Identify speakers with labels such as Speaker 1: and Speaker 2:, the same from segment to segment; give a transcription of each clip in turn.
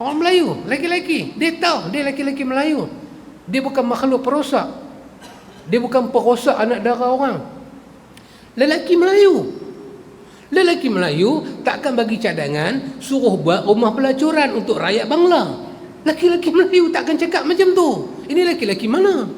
Speaker 1: Orang Melayu, laki-laki. Dia tahu dia laki-laki Melayu. Dia bukan makhluk perosak. Dia bukan perosak anak dara orang. Lelaki Melayu. Lelaki Melayu takkan bagi cadangan suruh buat rumah pelacuran untuk rakyat Bangla. Laki-laki Melayu takkan cakap macam tu. Ini laki-laki mana?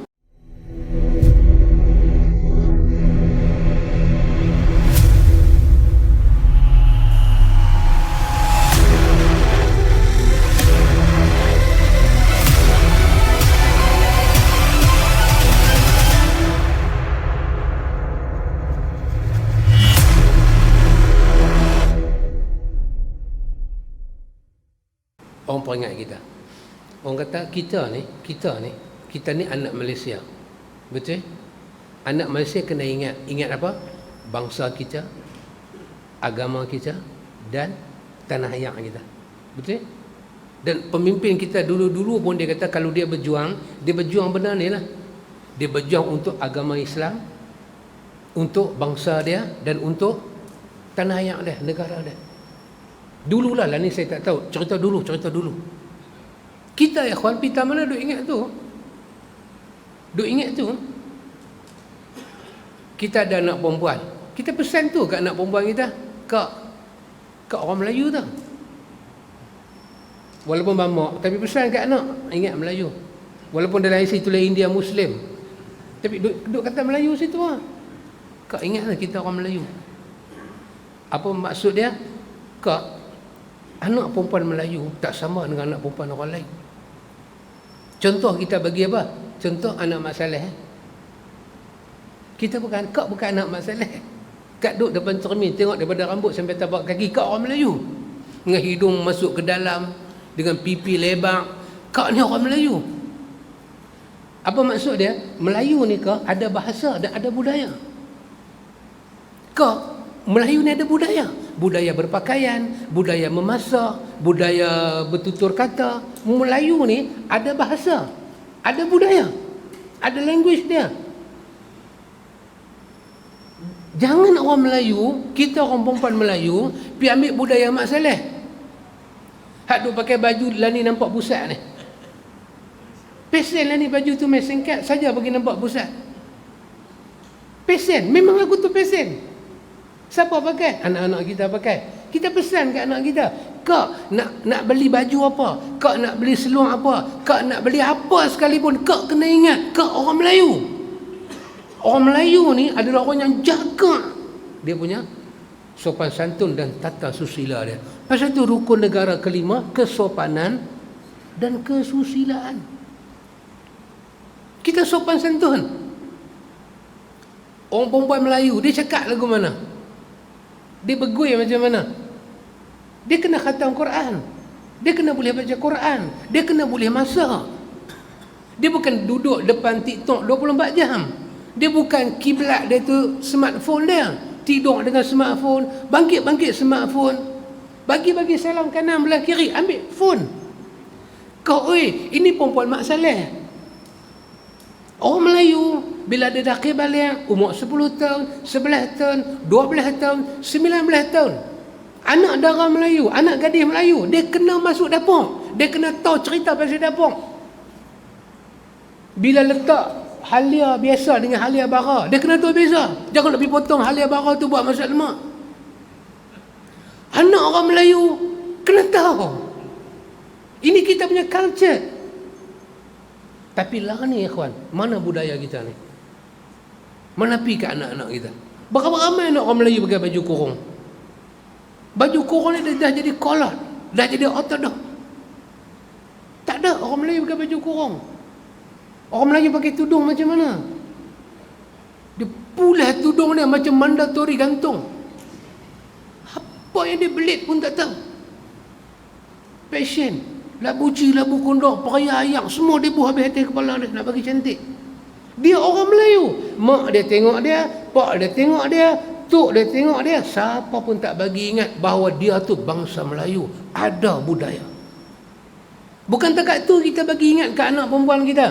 Speaker 1: Orang peringat kita. Orang kata kita ni anak Malaysia. Betul? Anak Malaysia kena ingat apa? Bangsa kita, agama kita dan tanah air kita. Betul? Dan pemimpin kita dulu-dulu pun dia kata kalau dia berjuang benar ni lah. Dia berjuang untuk agama Islam, untuk bangsa dia dan untuk tanah air dia, negara dia. Dululah ni saya tak tahu. Cerita dulu. Kita ya kawan, pita mana duk ingat tu? Kita ada anak perempuan. Kita pesan tu kat anak perempuan kita. Kat orang Melayu tu. Walaupun mamak, tapi pesan kat anak, ingat Melayu. Walaupun dalam IC tulis India Muslim. Tapi duk kata Melayu situ lah. Kak ingatlah kita orang Melayu. Apa maksud dia? Anak perempuan Melayu tak sama dengan anak perempuan orang lain. Contoh kita bagi apa? Contoh anak Mak Saleh. Kak bukan anak Mak Saleh. Kak duduk depan cermin tengok daripada rambut sampai tapak kaki kak orang Melayu. Dengan hidung masuk ke dalam, dengan pipi lebar. Kak ni orang Melayu. Apa maksud dia? Melayu ni ada bahasa dan ada budaya. Melayu ni ada budaya. Budaya berpakaian, budaya memasak, budaya bertutur kata. Melayu ni ada bahasa, ada budaya, ada language dia. Jangan orang Melayu, kita orang perempuan Melayu, pergi ambil budaya Mak Saleh. Hak duk pakai baju lah ni nampak pusat ni. Pesen lah ni baju tu singkat saja bagi nampak pusat. Pesen, memang aku tu pesen. Siapa pakai? Anak-anak kita pakai. Kita pesan kat anak kita, kak nak beli baju apa? Kak nak beli seluar apa? Kak nak beli apa sekalipun, kak kena ingat, kak orang Melayu. Orang Melayu ni adalah orang yang jaga dia punya sopan santun dan tata susila dia. Pasal tu rukun negara kelima, kesopanan dan kesusilaan. Kita sopan santun. Orang perempuan Melayu, dia cakap lagu mana? Dia bergui macam mana? Dia kena khatam Quran. Dia kena boleh baca Quran. Dia kena boleh masak. Dia bukan duduk depan TikTok 24 jam. Dia bukan kiblat dia tu smartphone dia. Tidur dengan smartphone, bangkit smartphone. Bagi salam kanan belah kiri, ambil phone. Ini perempuan Mak Saleh. Orang Melayu bila dia dah balik, umur 10 tahun, 11 tahun, 12 tahun, 19 tahun, anak dara Melayu, anak gadis Melayu, dia kena masuk dapur. Dia kena tahu cerita pasal dapur. Bila letak halia biasa dengan halia bara, dia kena tahu beza. Jangan nak pergi potong halia bara tu buat masak lemak. Anak orang Melayu kena tahu. Ini kita punya culture. Tapi lah ni ikhwan, mana budaya kita ni? Mana pergi ke anak-anak kita? Berapa ramai anak orang Melayu pakai baju kurung? Baju kurung ni dah jadi kolot, dah jadi ortodok. Tak ada orang Melayu pakai baju kurung. Orang Melayu pakai tudung macam mana? Dia pulah tudung dia macam mandatory gantung. Apa yang dia belit pun tak tahu. Passion, labu ci, labu kondok, peraya ayak, semua dia buah habis atas kepala dia nak bagi cantik. Dia orang Melayu. Mak dia tengok dia, pak dia tengok dia, tok dia tengok dia. Siapa pun tak bagi ingat bahawa dia tu bangsa Melayu, ada budaya. Bukan takat tu kita bagi ingat ke anak perempuan kita,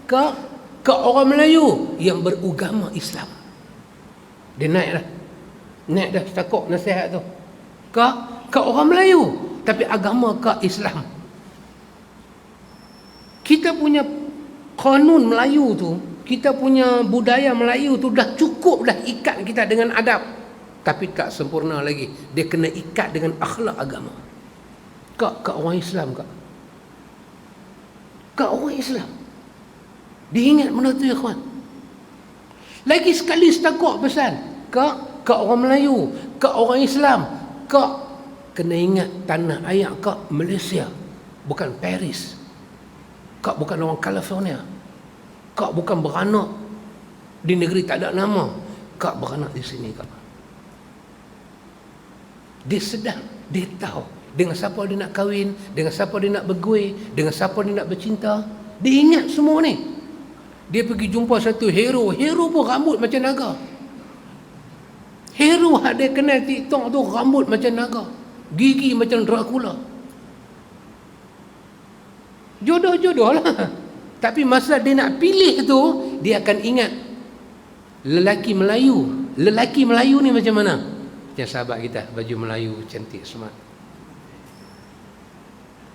Speaker 1: ke orang Melayu yang beragama Islam. Dia naik dah setakuk nasihat tu. Ke orang Melayu tapi agama ke Islam. Kita punya kanun Melayu tu, kita punya budaya Melayu tu dah cukup dah ikat kita dengan adab. Tapi tak sempurna lagi. Dia kena ikat dengan akhlak agama. Kak orang Islam kak. Kak orang Islam. Diingat benda tu ya kawan. Lagi sekali setakuk pesan. Kak orang Melayu. Kak orang Islam. Kak kena ingat tanah air kak Malaysia. Bukan Paris. Kak bukan orang California. Kak bukan beranak di negeri tak ada nama. Kak beranak di sini kak. Dia sedang, dia tahu dengan siapa dia nak kahwin, dengan siapa dia nak bergui, dengan siapa dia nak bercinta. Dia ingat semua ni. Dia pergi jumpa satu hero. Hero pun rambut macam naga. Hero ada kenal TikTok tu rambut macam naga. Gigi macam Dracula. Jodoh-jodoh lah. Tapi masa dia nak pilih tu, dia akan ingat lelaki Melayu. Lelaki Melayu ni macam mana? Macam sahabat kita, baju Melayu cantik, smart.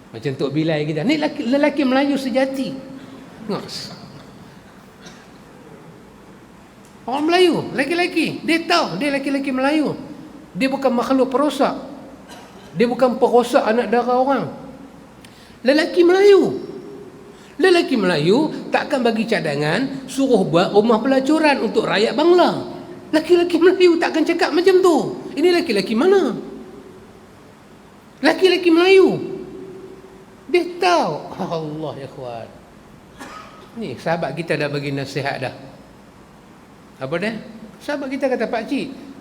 Speaker 1: Macam Tok Bilal kita. Ni lelaki Melayu sejati. Tengok. Orang Melayu, lelaki-lelaki. Dia tahu dia lelaki-lelaki Melayu. Dia bukan makhluk perosak. Dia bukan perosak anak dara orang. Lelaki Melayu. Lelaki Melayu takkan bagi cadangan suruh buat rumah pelacuran untuk rakyat Bangla. Lelaki-lelaki Melayu takkan cakap macam tu. Ini lelaki-lelaki mana? Lelaki-lelaki Melayu. Dia tahu. Allah ya kawan. Ni sahabat kita dah bagi nasihat dah. Apa dia? Sahabat kita kata,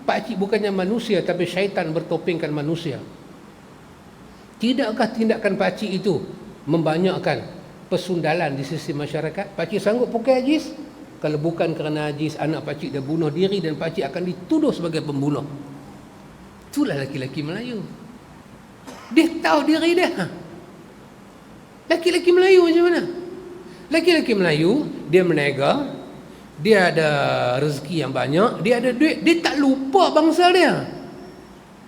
Speaker 1: Pakcik bukannya manusia tapi syaitan bertopengkan manusia. Tidakkah tindakan pakcik itu membanyakkan persundalan di sisi masyarakat? Pakcik sanggup pakai ajis? Kalau bukan kerana ajis, anak pakcik dah bunuh diri dan pakcik akan dituduh sebagai pembunuh. Itulah lelaki-lelaki Melayu. Dia tahu diri dia. Lelaki-lelaki Melayu macam mana? Lelaki-lelaki Melayu, dia menega, dia ada rezeki yang banyak, dia ada duit, dia tak lupa bangsa dia.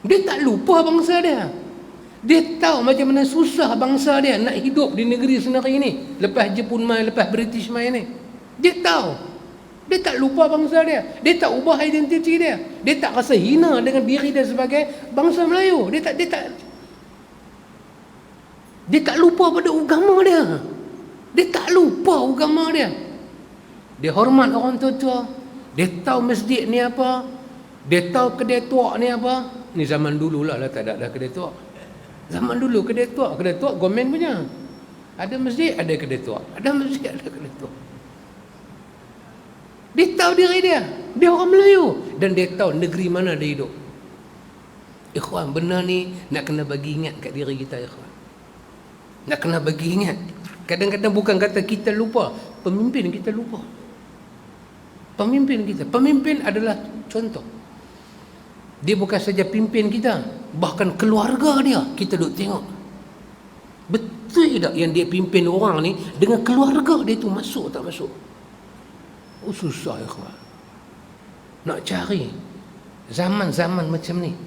Speaker 1: Dia tak lupa bangsa dia. Dia tahu macam mana susah bangsa dia nak hidup di negeri sendiri ni. Lepas Jepun mai, lepas British mai ni. Dia tahu. Dia tak lupa bangsa dia. Dia tak ubah identiti dia. Dia tak rasa hina dengan diri dia sebagai bangsa Melayu. Dia tak lupa pada agama dia. Dia tak lupa agama dia. Dia hormat orang tua-tua. Dia tahu masjid ni apa. Dia tahu kedai tuak ni apa. Ni zaman dulu lah tak ada kedai tuak. Zaman dulu kedai tuak government punya. Ada masjid, ada kedai tuak. Ada masjid, ada kedai tuak. Dia tahu diri dia. Dia orang Melayu. Dan dia tahu negeri mana dia hidup. Ikhwan, benar ni nak kena bagi ingat kat diri kita, ikhwan. Nak kena bagi ingat. Kadang-kadang bukan kata kita lupa, pemimpin kita lupa. Pemimpin kita. Pemimpin adalah contoh. Dia bukan saja pimpin kita, bahkan keluarga dia kita duk tengok. Betul tak yang dia pimpin orang ni dengan keluarga dia tu masuk tak masuk? Oh susah ya kawan. Nak cari zaman-zaman macam ni,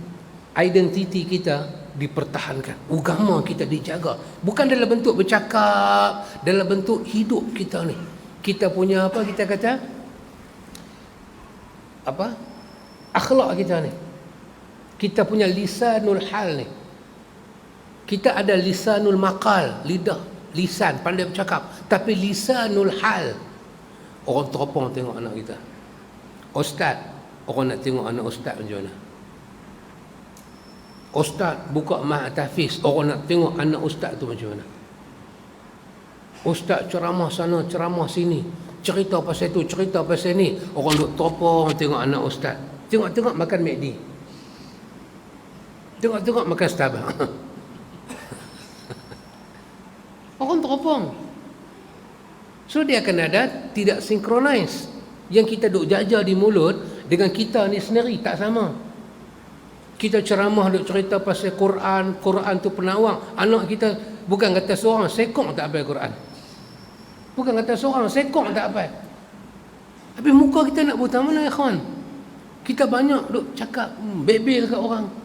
Speaker 1: identiti kita dipertahankan, agama kita dijaga, bukan dalam bentuk bercakap, dalam bentuk hidup kita ni. Kita punya apa kita kata? Apa? Akhlak kita ni. Kita punya lisanul hal ni. Kita ada lisanul maqal, lidah, lisan, pandai bercakap. Tapi lisanul hal, orang teropong tengok anak kita. Ustaz, orang nak tengok anak ustaz macam mana? Ustaz buka ma'at tahfiz, orang nak tengok anak ustaz tu macam mana? Ustaz ceramah sana, ceramah sini, cerita pasal tu, cerita pasal ni, orang duk teropong tengok anak ustaz. Tengok-tengok makan McD. Tengok-tengok makan Starbucks. Orang teropong. So dia akan ada tidak synchronize. Yang kita duk jaja di mulut dengan kita ni sendiri tak sama. Kita ceramah duk cerita pasal Quran, Quran tu penawang. Anak kita bukan kata seorang sekong tak hafal Quran. Bukan kata seorang sekong tak hafal. Tapi muka kita nak buta mana ya kawan? Kita banyak duk cakap bebel kat orang.